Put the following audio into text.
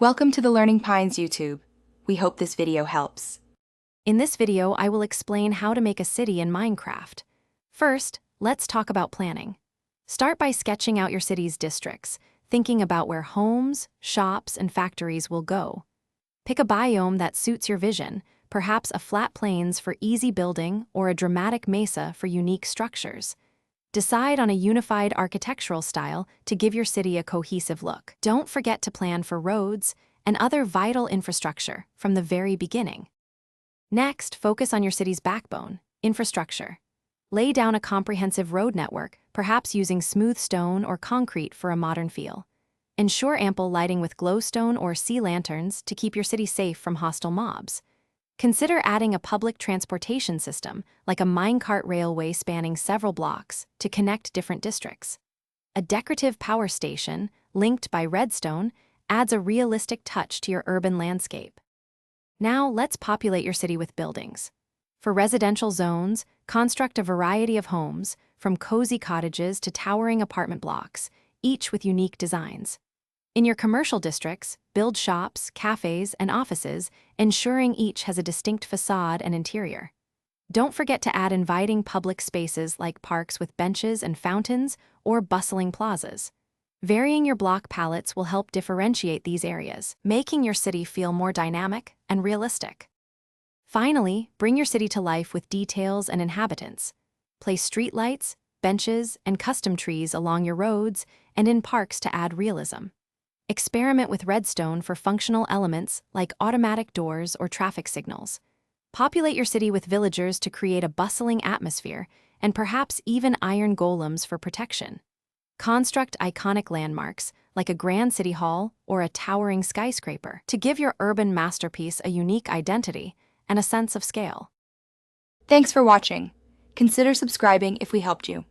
Welcome to the Learning Pines YouTube. We hope this video helps. In this video, I will explain how to make a city in Minecraft. First, let's talk about planning. Start by sketching out your city's districts, thinking about where homes, shops, and factories will go. Pick a biome that suits your vision, perhaps a flat plains for easy building or a dramatic mesa for unique structures. Decide on a unified architectural style to give your city a cohesive look. Don't forget to plan for roads and other vital infrastructure from the very beginning. Next, focus on your city's backbone, infrastructure. Lay down a comprehensive road network, perhaps using smooth stone or concrete for a modern feel. Ensure ample lighting with glowstone or sea lanterns to keep your city safe from hostile mobs. Consider adding a public transportation system, like a minecart railway spanning several blocks, to connect different districts. A decorative power station, linked by redstone, adds a realistic touch to your urban landscape. Now, let's populate your city with buildings. For residential zones, construct a variety of homes, from cozy cottages to towering apartment blocks, each with unique designs. In your commercial districts, build shops, cafes, and offices, ensuring each has a distinct facade and interior. Don't forget to add inviting public spaces like parks with benches and fountains or bustling plazas. Varying your block palettes will help differentiate these areas, making your city feel more dynamic and realistic. Finally, bring your city to life with details and inhabitants. Place streetlights, benches, and custom trees along your roads and in parks to add realism. Experiment with redstone for functional elements like automatic doors or traffic signals. Populate your city with villagers to create a bustling atmosphere, and perhaps even iron golems for protection. Construct iconic landmarks like a grand city hall or a towering skyscraper to give your urban masterpiece a unique identity and a sense of scale. Thanks for watching. Consider subscribing if we helped you.